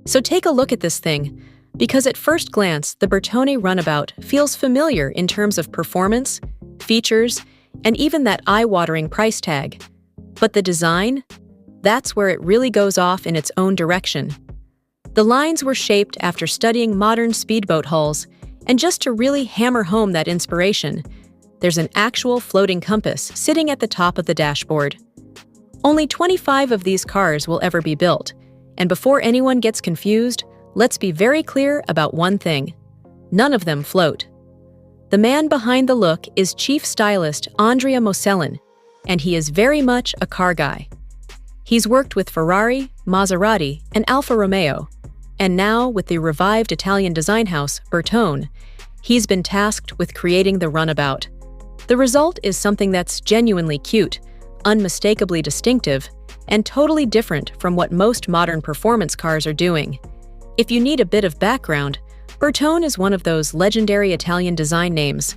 So take a look at this thing, because at first glance, the Bertone Runabout feels familiar in terms of performance, features, and even that eye-watering price tag. But the design? That's where it really goes off in its own direction. The lines were shaped after studying modern speedboat hulls, and just to really hammer home that inspiration, there's an actual floating compass sitting at the top of the dashboard. Only 25 of these cars will ever be built, and before anyone gets confused, let's be very clear about one thing. None of them float. The man behind the look is Chief Stylist Andrea Mosellin, and he is very much a car guy. He's worked with Ferrari, Maserati, and Alfa Romeo, and now with the revived Italian design house, Bertone, he's been tasked with creating the Runabout. The result is something that's genuinely cute, unmistakably distinctive, and totally different from what most modern performance cars are doing. If you need a bit of background, Bertone is one of those legendary Italian design names.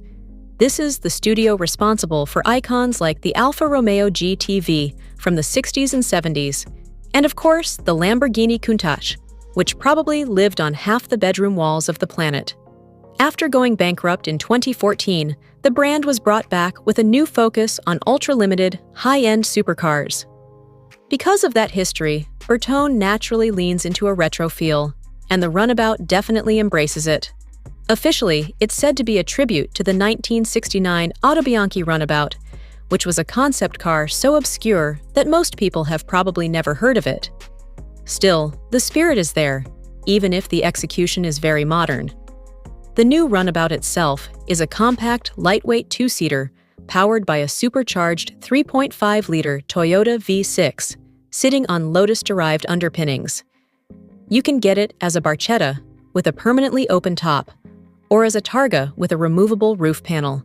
This is the studio responsible for icons like the Alfa Romeo GTV from the 60s and 70s, and of course, the Lamborghini Countach, which probably lived on half the bedroom walls of the planet. After going bankrupt in 2014, the brand was brought back with a new focus on ultra-limited, high-end supercars. Because of that history, Bertone naturally leans into a retro feel, and the Runabout definitely embraces it. Officially, it's said to be a tribute to the 1969 Autobianchi Runabout, which was a concept car so obscure that most people have probably never heard of it. Still, the spirit is there, even if the execution is very modern. The new Runabout itself is a compact, lightweight two-seater powered by a supercharged 3.5-liter Toyota V6, sitting on Lotus-derived underpinnings. You can get it as a barchetta with a permanently open top, or as a targa with a removable roof panel.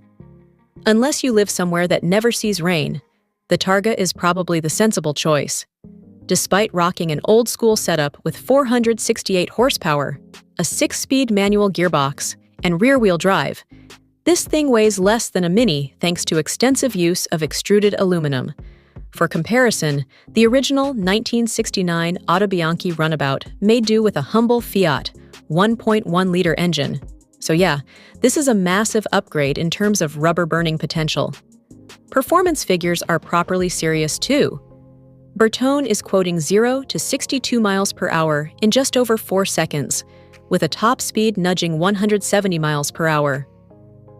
Unless you live somewhere that never sees rain, the targa is probably the sensible choice. Despite rocking an old-school setup with 468 horsepower, a 6-speed manual gearbox, and rear-wheel drive, this thing weighs less than a Mini thanks to extensive use of extruded aluminum. For comparison, the original 1969 Autobianchi Runabout made do with a humble Fiat 1.1-liter engine. So yeah, this is a massive upgrade in terms of rubber burning potential. Performance figures are properly serious too. Bertone is quoting 0 to 62 miles per hour in just over 4 seconds, with a top speed nudging 170 miles per hour.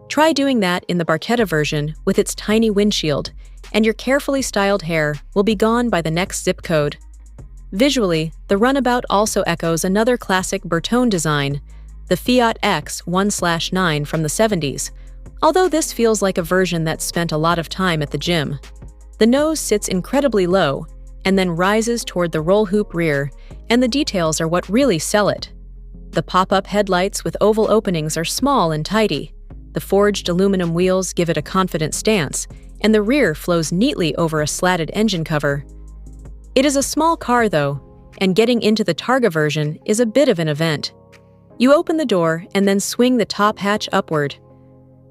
Try doing that in the Barchetta version with its tiny windshield, and your carefully styled hair will be gone by the next zip code. Visually, the Runabout also echoes another classic Bertone design, the Fiat X 1/9 from the 70s, although this feels like a version that spent a lot of time at the gym. The nose sits incredibly low, and then rises toward the roll hoop rear, and the details are what really sell it. The pop-up headlights with oval openings are small and tidy. The forged aluminum wheels give it a confident stance, and the rear flows neatly over a slatted engine cover. It is a small car though, and getting into the Targa version is a bit of an event. You open the door and then swing the top hatch upward.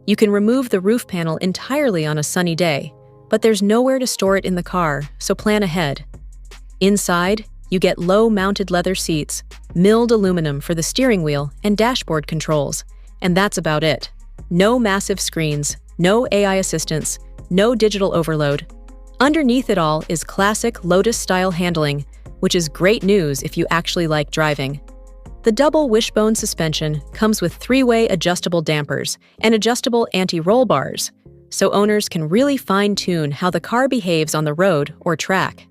You can remove the roof panel entirely on a sunny day, but there's nowhere to store it in the car, so plan ahead. Inside, you get low-mounted leather seats, milled aluminum for the steering wheel and dashboard controls, and that's about it. No massive screens, no AI assistance, no digital overload. Underneath it all is classic Lotus-style handling, which is great news if you actually like driving. The double wishbone suspension comes with 3-way adjustable dampers and adjustable anti-roll bars, so owners can really fine-tune how the car behaves on the road or track.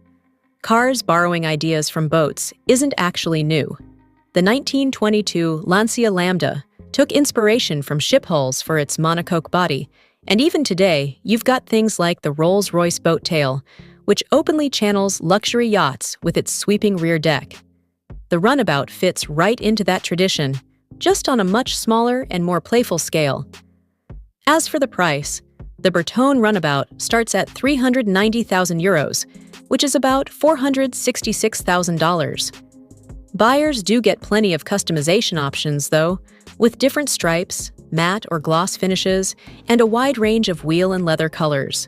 Cars borrowing ideas from boats isn't actually new. The 1922 Lancia Lambda took inspiration from ship hulls for its monocoque body, and even today, you've got things like the Rolls-Royce boat tail, which openly channels luxury yachts with its sweeping rear deck. The Runabout fits right into that tradition, just on a much smaller and more playful scale. As for the price, the Bertone Runabout starts at €390,000, which is about $466,000. Buyers do get plenty of customization options, though, with different stripes, matte or gloss finishes, and a wide range of wheel and leather colors.